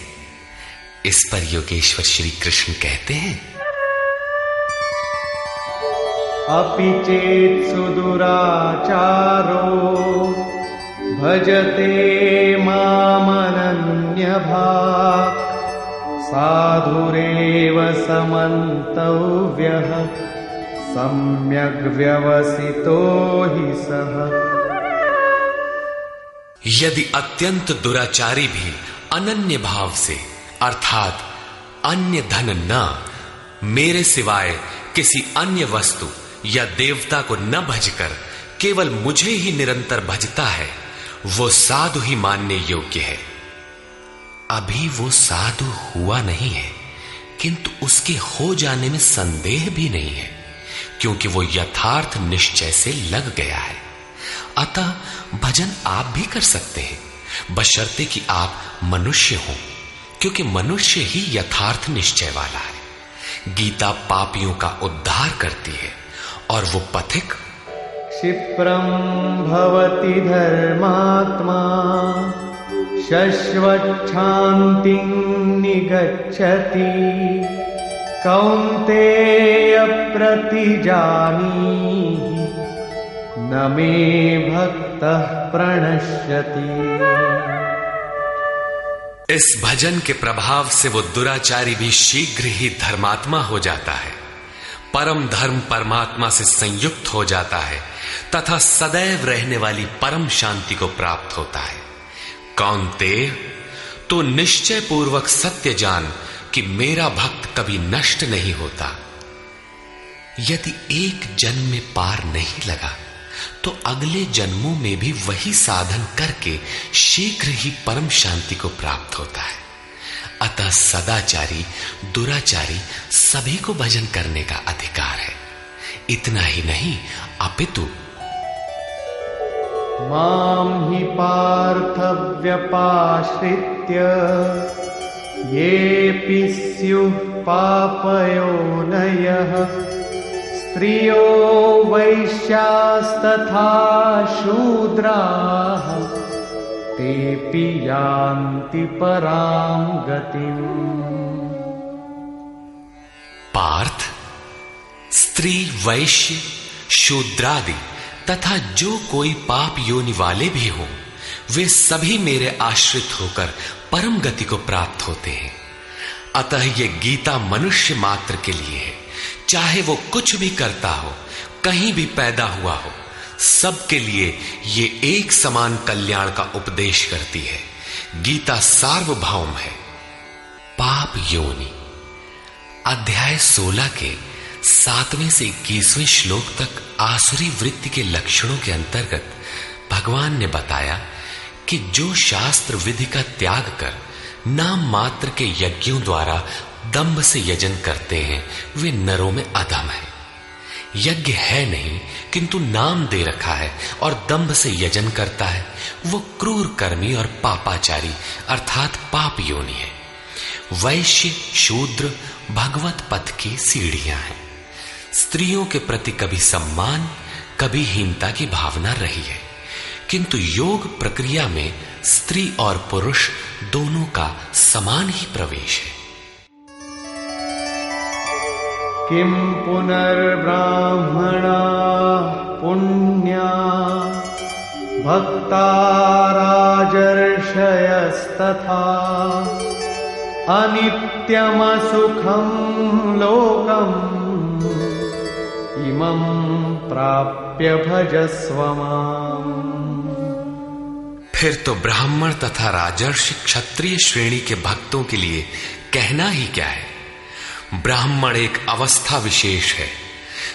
Speaker 1: इस पर योगेश्वर श्री कृष्ण कहते हैं
Speaker 2: अपि चेत् सुदुराचारो भजते मामनन्यभाक् साधुरेव समन्तव्यः सम्यग् व्यवसितो हि सः।
Speaker 1: यदि अत्यंत दुराचारी भी अनन्य भाव से अर्थात अन्य धन न, मेरे सिवाय किसी अन्य वस्तु या देवता को न भजकर केवल मुझे ही निरंतर भजता है, वो साधु ही मानने योग्य है। अभी वो साधु हुआ नहीं है, किंतु उसके हो जाने में संदेह भी नहीं है, क्योंकि वो यथार्थ निश्चय से लग गया है। अतः भजन आप भी कर सकते हैं, बशर्ते कि आप मनुष्य हो, क्योंकि मनुष्य ही यथार्थ निश्चय वाला है। गीता पापियों का उद्धार करती है और वो पथिक
Speaker 2: क्षिप्रं भवति धर्मात्मा शश्वच्छान्तिं निगच्छति कौन्तेय प्रतिजानीहि न मे भक्तः प्रणश्यति।
Speaker 1: इस भजन के प्रभाव से वो दुराचारी भी शीघ्र ही धर्मात्मा हो जाता है, परम धर्म परमात्मा से संयुक्त हो जाता है तथा सदैव रहने वाली परम शांति को प्राप्त होता है। कौन्तेय, तो निश्चय पूर्वक सत्य जान कि मेरा भक्त कभी नष्ट नहीं होता। यदि एक जन्म में पार नहीं लगा तो अगले जन्मों में भी वही साधन करके शीघ्र ही परम शांति को प्राप्त होता है। अतः सदाचारी दुराचारी सभी को भजन करने का अधिकार है। इतना ही नहीं, अपितु
Speaker 2: मां हि पार्थ व्यपाश्रित्य येऽपि स्युः पापयोनयः स्त्रियो वैश्यास्तथा शूद्राः तेऽपि यान्ति परां गतिम्।
Speaker 1: पार्थ, स्त्री वैश्य शूद्रादि तथा जो कोई पाप योनि वाले भी हों, वे सभी मेरे आश्रित होकर परम गति को प्राप्त होते हैं। अतः ये गीता मनुष्य मात्र के लिए है, चाहे वो कुछ भी करता हो, कहीं भी पैदा हुआ हो, सबके लिए ये एक समान कल्याण का उपदेश करती है। गीता सार्वभौम है। पाप योनि अध्याय 16 के 7वें से 21वें श्लोक तक आसुरी वृत्ति के लक्षणों के अंतर्गत भगवान ने बताया कि जो शास्त्र विधि का त्याग कर नाम मात्र के यज्ञों द्वारा दंभ से यजन करते हैं, वे नरों में अधम है। यज्ञ है नहीं किंतु नाम दे रखा है और दंभ से यजन करता है, वो क्रूर कर्मी और पापाचारी अर्थात पाप योनि है। वैश्य शूद्र भगवत पथ की सीढ़ियां हैं। स्त्रियों के प्रति कभी सम्मान कभी हीनता की भावना रही है, किंतु योग प्रक्रिया में स्त्री और पुरुष दोनों का समान ही प्रवेश है।
Speaker 2: किम पुनर्ब्राह्मणा पुण्या भक्ता राजर्षयस्तथा अनित्यमसुखं लोकम् इमं प्राप्य भजस्व माम्।
Speaker 1: फिर तो ब्राह्मण तथा राजर्षि क्षत्रिय श्रेणी के भक्तों के लिए कहना ही क्या है। ब्राह्मण एक अवस्था विशेष है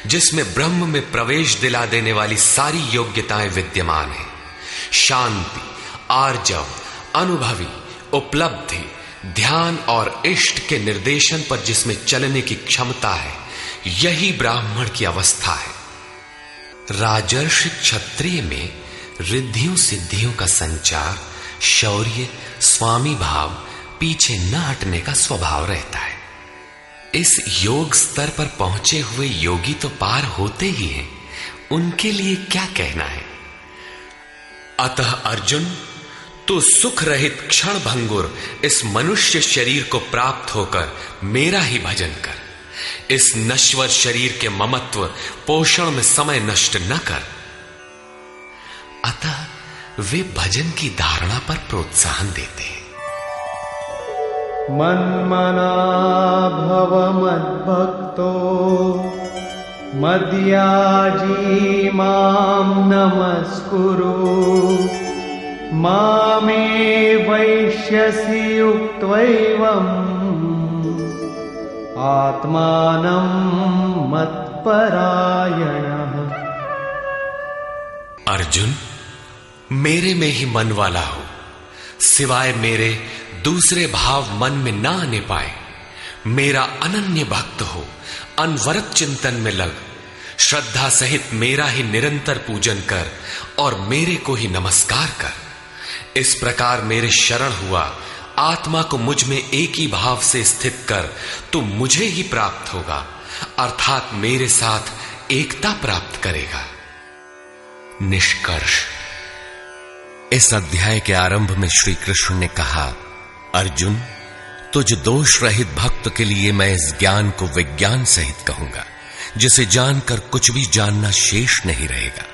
Speaker 1: जिसमें ब्रह्म में प्रवेश दिला देने वाली सारी योग्यताएं विद्यमान हैं। शांति, आर्जव, अनुभवी, उपलब्धि, ध्यान और इष्ट के निर्देशन पर जिसमें चलने की क्षमता है, यही ब्राह्मण की अवस्था है। राजर्षि क्षत्रिय में रिद्धियों सिद्धियों का संचार, शौर्य, स्वामी भाव, पीछे न हटने का स्वभाव रहता है। इस योग स्तर पर पहुंचे हुए योगी तो पार होते ही हैं, उनके लिए क्या कहना है। अतः अर्जुन, तू सुख रहित क्षण भंगुर इस मनुष्य शरीर को प्राप्त होकर मेरा ही भजन कर। इस नश्वर शरीर के ममत्व पोषण में समय नष्ट न कर। अतः वे भजन की धारणा पर प्रोत्साहन देते हैं।
Speaker 2: मन्मना भव मद्भक्तो मद्याजी मां नमस्कुरु मामे वैश्यसि युक्त्वैवम् आत्मानं मत्परायणः।
Speaker 1: अर्जुन, मेरे में ही मन वाला हो, सिवाय मेरे दूसरे भाव मन में ना आने पाए। मेरा अनन्य भक्त हो, अनवरत चिंतन में लग, श्रद्धा सहित मेरा ही निरंतर पूजन कर और मेरे को ही नमस्कार कर। इस प्रकार मेरे शरण हुआ आत्मा को मुझ में एक ही भाव से स्थित कर, तू मुझे ही प्राप्त होगा, अर्थात मेरे साथ एकता प्राप्त करेगा। निष्कर्ष, इस अध्याय के आरंभ में श्री कृष्ण ने कहा, अर्जुन, तुझ दोष रहित भक्त के लिए मैं इस ज्ञान को विज्ञान सहित कहूंगा, जिसे जानकर कुछ भी जानना शेष नहीं रहेगा।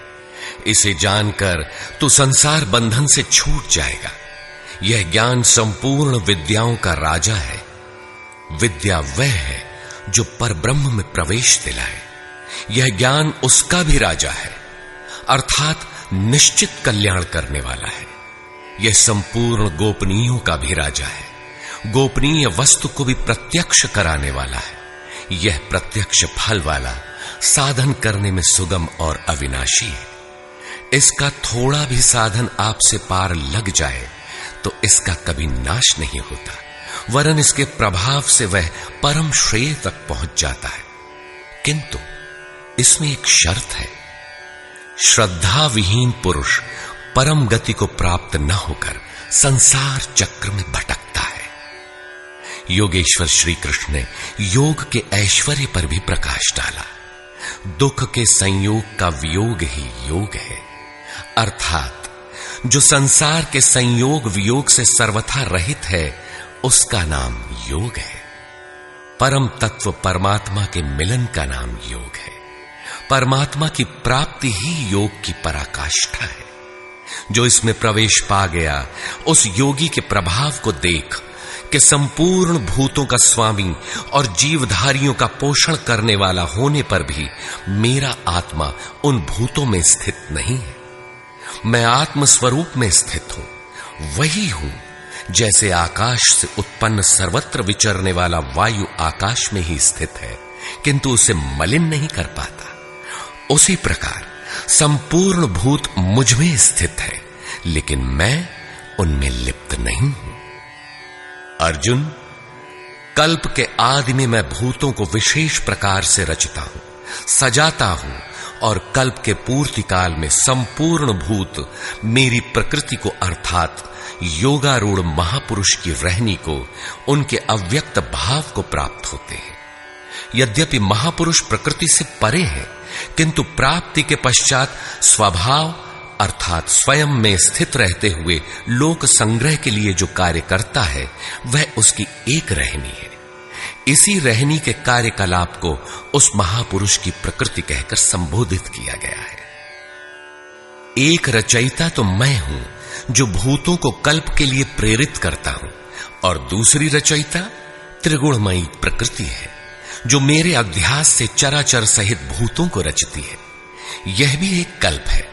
Speaker 1: इसे जानकर तू संसार बंधन से छूट जाएगा। यह ज्ञान संपूर्ण विद्याओं का राजा है। विद्या वह है जो परब्रह्म में प्रवेश दिलाए। यह ज्ञान उसका भी राजा है, अर्थात निश्चित कल्याण करने वाला है। यह संपूर्ण गोपनीयों का भी राजा है। गोपनीय वस्तु को भी प्रत्यक्ष कराने वाला है। यह प्रत्यक्ष फल वाला, साधन करने में सुगम और अविनाशी है। इसका थोड़ा भी साधन आपसे पार लग जाए तो इसका कभी नाश नहीं होता, वरन इसके प्रभाव से वह परम श्रेय तक पहुंच जाता है। किंतु इसमें एक शर्त है, श्रद्धा विहीन पुरुष परम गति को प्राप्त न होकर संसार चक्र में भटकता है। योगेश्वर श्री कृष्ण ने योग के ऐश्वर्य पर भी प्रकाश डाला। दुख के संयोग का वियोग ही योग है, अर्थात जो संसार के संयोग वियोग से सर्वथा रहित है, उसका नाम योग है। परम तत्व परमात्मा के मिलन का नाम योग है। परमात्मा की प्राप्ति ही योग की पराकाष्ठा है। जो इसमें प्रवेश पा गया, उस योगी के प्रभाव को देख कि संपूर्ण भूतों का स्वामी और जीवधारियों का पोषण करने वाला होने पर भी मेरा आत्मा उन भूतों में स्थित नहीं है। मैं आत्म स्वरूप में स्थित हूं, वही हूं जैसे आकाश से उत्पन्न सर्वत्र विचरने वाला वायु आकाश में ही स्थित है, किंतु उसे मलिन नहीं कर पाता। उसी प्रकार संपूर्ण भूत मुझ में स्थित है, लेकिन मैं उनमें लिप्त नहीं हूं। अर्जुन, कल्प के आदि में मैं भूतों को विशेष प्रकार से रचता हूं, सजाता हूं, और कल्प के पूर्ति काल में संपूर्ण भूत मेरी प्रकृति को अर्थात योगारूढ़ महापुरुष की रहनी को, उनके अव्यक्त भाव को प्राप्त होते हैं। यद्यपि महापुरुष प्रकृति से परे हैं, किंतु प्राप्ति के पश्चात स्वभाव अर्थात स्वयं में स्थित रहते हुए लोक संग्रह के लिए जो कार्य करता है, वह उसकी एक रहनी है। इसी रहनी के कार्यकलाप को उस महापुरुष की प्रकृति कहकर संबोधित किया गया है। एक रचयिता तो मैं हूं जो भूतों को कल्प के लिए प्रेरित करता हूं, और दूसरी रचयिता त्रिगुणमयी प्रकृति है जो मेरे अध्यास से चराचर सहित भूतों को रचती है। यह भी एक कल्प है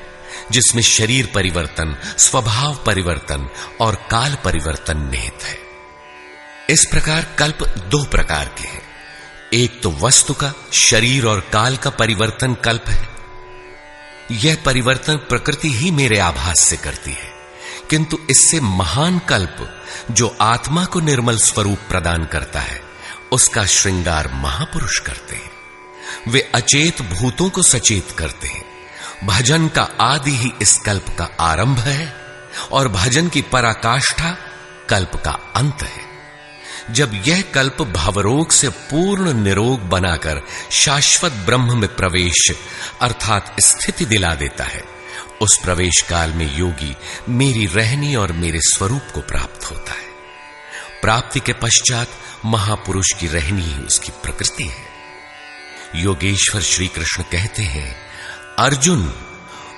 Speaker 1: जिसमें शरीर परिवर्तन, स्वभाव परिवर्तन और काल परिवर्तन निहित है। इस प्रकार कल्प दो प्रकार के हैं। एक तो वस्तु का, शरीर और काल का परिवर्तन कल्प है। यह परिवर्तन प्रकृति ही मेरे आभास से करती है, किंतु इससे महान कल्प जो आत्मा को निर्मल स्वरूप प्रदान करता है, उसका श्रृंगार महापुरुष करते हैं। वे अचेत भूतों को सचेत करते हैं। भजन का आदि ही इस कल्प का आरंभ है, और भजन की पराकाष्ठा कल्प का अंत है। जब यह कल्प भवरोग से पूर्ण निरोग बनाकर शाश्वत ब्रह्म में प्रवेश अर्थात स्थिति दिला देता है, उस प्रवेश काल में योगी मेरी रहनी और मेरे स्वरूप को प्राप्त होता है। प्राप्ति के पश्चात महापुरुष की रहनी ही उसकी प्रकृति है। योगेश्वर श्री कृष्ण कहते हैं, अर्जुन,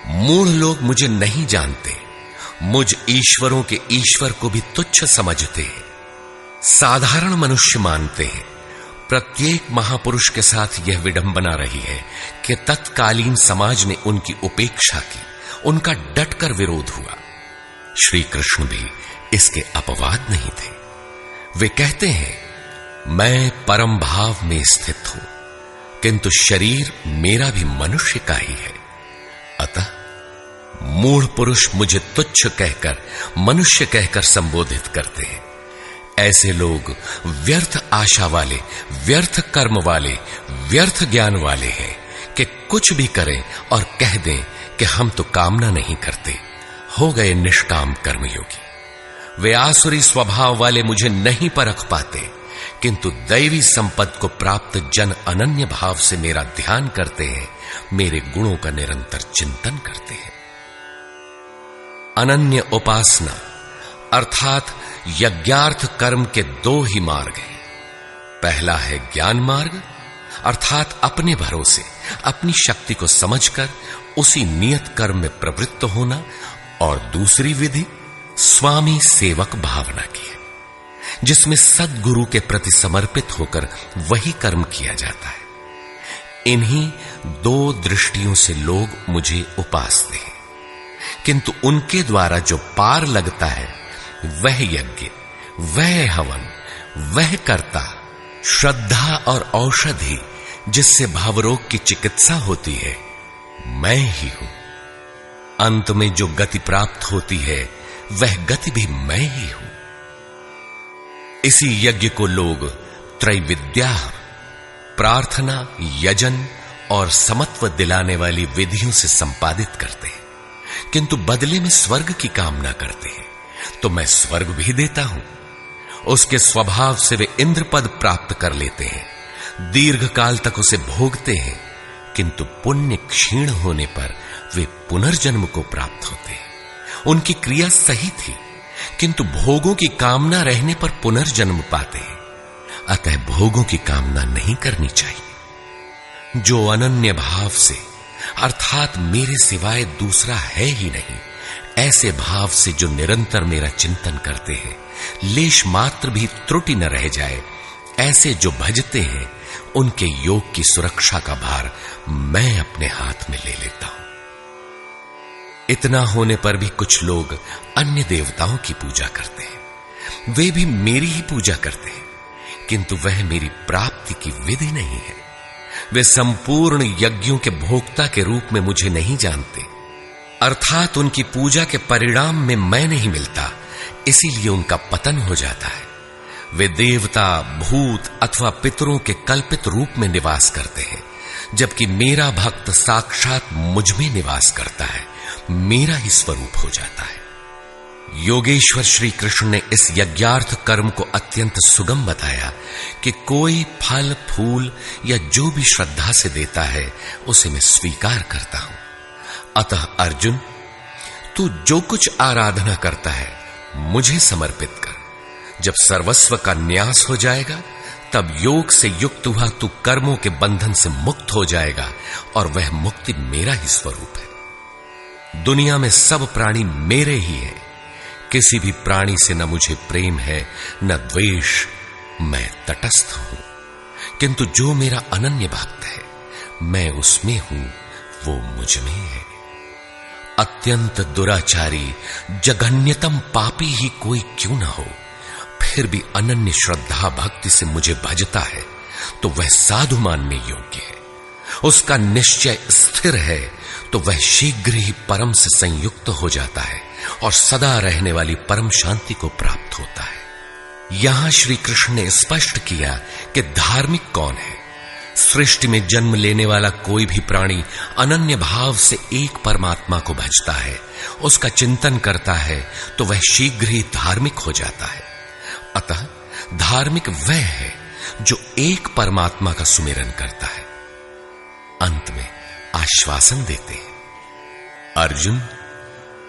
Speaker 1: मूढ़ लोग मुझे नहीं जानते, मुझ ईश्वरों के ईश्वर को भी तुच्छ समझते हैं, साधारण मनुष्य मानते हैं। प्रत्येक महापुरुष के साथ यह विडंबना रही है कि तत्कालीन समाज ने उनकी उपेक्षा की, उनका डटकर विरोध हुआ। श्री कृष्ण भी इसके अपवाद नहीं थे। वे कहते हैं, मैं परम भाव में स्थित हूं, किंतु शरीर मेरा भी मनुष्य का ही है। अतः मूढ़ पुरुष मुझे तुच्छ कहकर, मनुष्य कहकर संबोधित करते हैं। ऐसे लोग व्यर्थ आशा वाले, व्यर्थ कर्म वाले, व्यर्थ ज्ञान वाले हैं कि कुछ भी करें और कह दें कि हम तो कामना नहीं करते, हो गए निष्काम कर्मयोगी। वे आसुरी स्वभाव वाले मुझे नहीं परख पाते, किंतु दैवी संपत्ति को प्राप्त जन अनन्य भाव से मेरा ध्यान करते हैं, मेरे गुणों का निरंतर चिंतन करते हैं। अनन्य उपासना अर्थात यज्ञार्थ कर्म के दो ही मार्ग हैं। पहला है ज्ञान मार्ग अर्थात अपने भरोसे, अपनी शक्ति को समझकर उसी नियत कर्म में प्रवृत्त होना, और दूसरी विधि स्वामी सेवक भावना की है, जिसमें सद्गुरु के प्रति समर्पित होकर वही कर्म किया जाता है। इन्हीं दो दृष्टियों से लोग मुझे उपासते हैं, किंतु उनके द्वारा जो पार लगता है वह यज्ञ, वह हवन, वह कर्ता, श्रद्धा और औषधि जिससे भावरोग की चिकित्सा होती है, मैं ही हूं। अंत में जो गति प्राप्त होती है वह गति भी मैं ही हूं। इसी यज्ञ को लोग त्रैविद्या, प्रार्थना, यजन और समत्व दिलाने वाली विधियों से संपादित करते हैं, किंतु बदले में स्वर्ग की कामना करते हैं। तो मैं स्वर्ग भी देता हूं। उसके स्वभाव से वे इंद्र पद प्राप्त कर लेते हैं, दीर्घ काल तक उसे भोगते हैं, किंतु पुण्य क्षीण होने पर वे पुनर्जन्म को प्राप्त होते हैं। उनकी क्रिया सही थी, किंतु भोगों की कामना रहने पर पुनर्जन्म पाते हैं। अतः भोगों की कामना नहीं करनी चाहिए। जो अनन्य भाव से अर्थात मेरे सिवाय दूसरा है ही नहीं, ऐसे भाव से जो निरंतर मेरा चिंतन करते हैं, लेश मात्र भी त्रुटि न रह जाए, ऐसे जो भजते हैं, उनके योग की सुरक्षा का भार मैं अपने हाथ में ले लेता हूं। इतना होने पर भी कुछ लोग अन्य देवताओं की पूजा करते हैं, वे भी मेरी ही पूजा करते हैं, किंतु वह मेरी प्राप्ति की विधि नहीं है। वे संपूर्ण यज्ञों के भोक्ता के रूप में मुझे नहीं जानते, अर्थात उनकी पूजा के परिणाम में मैं नहीं मिलता, इसीलिए उनका पतन हो जाता है। वे देवता, भूत अथवा पितरों के कल्पित रूप में निवास करते हैं, जबकि मेरा भक्त साक्षात मुझ में निवास करता है, मेरा ही स्वरूप हो जाता है। योगेश्वर श्री कृष्ण ने इस यज्ञार्थ कर्म को अत्यंत सुगम बताया कि कोई फल फूल या जो भी श्रद्धा से देता है उसे मैं स्वीकार करता हूं। अतः अर्जुन, तू जो कुछ आराधना करता है मुझे समर्पित कर। जब सर्वस्व का न्यास हो जाएगा तब योग से युक्त हुआ तू कर्मों के बंधन से मुक्त हो जाएगा और वह मुक्ति मेरा ही स्वरूप है। दुनिया में सब प्राणी मेरे ही हैं, किसी भी प्राणी से न मुझे प्रेम है न द्वेष, मैं तटस्थ हूं, किंतु जो मेरा अनन्य भक्त है मैं उसमें हूं, वो मुझ में है। अत्यंत दुराचारी जघन्यतम पापी ही कोई क्यों न हो, फिर भी अनन्य श्रद्धा भक्ति से मुझे भजता है तो वह साधु मानने योग्य है। उसका निश्चय स्थिर है तो वह शीघ्र ही परम से संयुक्त हो जाता है और सदा रहने वाली परम शांति को प्राप्त होता है। यहां श्री कृष्ण ने स्पष्ट किया कि धार्मिक कौन है। सृष्टि में जन्म लेने वाला कोई भी प्राणी अनन्य भाव से एक परमात्मा को भजता है, उसका चिंतन करता है तो वह शीघ्र ही धार्मिक हो जाता है। अतः धार्मिक वह है जो एक परमात्मा का सुमिरन करता है। अंत में आश्वासन देते हैं, अर्जुन,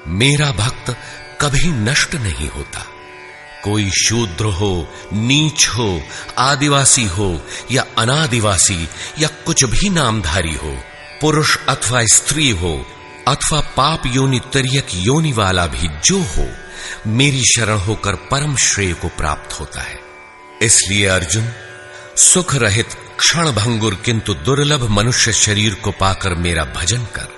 Speaker 1: मेरा भक्त कभी नष्ट नहीं होता। कोई शूद्र हो, नीच हो, आदिवासी हो या अनादिवासी या कुछ भी नामधारी हो, पुरुष अथवा स्त्री हो अथवा पाप योनि तिर्यक योनि वाला भी जो हो, मेरी शरण होकर परम श्रेय को प्राप्त होता है। इसलिए अर्जुन, सुख रहित क्षण भंगुर किंतु दुर्लभ मनुष्य शरीर को पाकर मेरा भजन कर।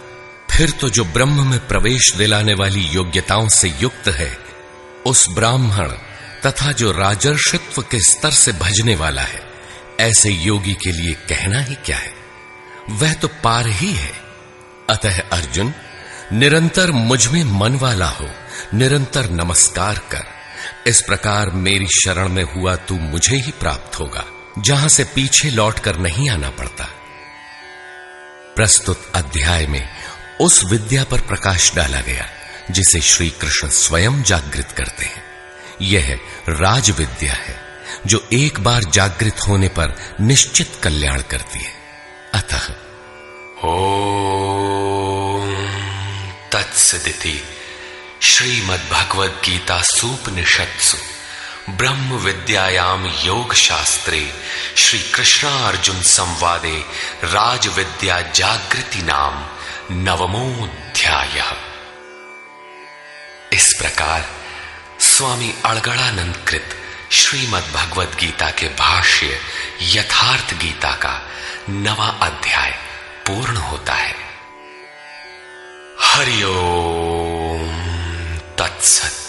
Speaker 1: फिर तो जो ब्रह्म में प्रवेश दिलाने वाली योग्यताओं से युक्त है, उस ब्राह्मण तथा जो राजर्षित्व के स्तर से भजने वाला है, ऐसे योगी के लिए कहना ही क्या है, वह तो पार ही है। अतः अर्जुन, निरंतर मुझ में मन वाला हो, निरंतर नमस्कार कर। इस प्रकार मेरी शरण में हुआ तू मुझे ही प्राप्त होगा, जहां से पीछे लौटकर नहीं आना पड़ता। प्रस्तुत अध्याय में उस विद्या पर प्रकाश डाला गया जिसे श्री कृष्ण स्वयं जागृत करते हैं। यह राज विद्या है जो एक बार जागृत होने पर निश्चित कल्याण करती है। अतः
Speaker 3: ओम तत्सदिति श्रीमद्भगवद गीता सूपनिषत्सु ब्रह्म विद्यायाम योग शास्त्रे श्री कृष्णार्जुन संवादे राज विद्या जागृति नाम नवमोऽध्यायः। इस प्रकार स्वामी अड़गड़ानंद कृत श्रीमद् भगवद गीता के भाष्य यथार्थ गीता का 9वां अध्याय पूर्ण होता है। हरि ओम तत्सत।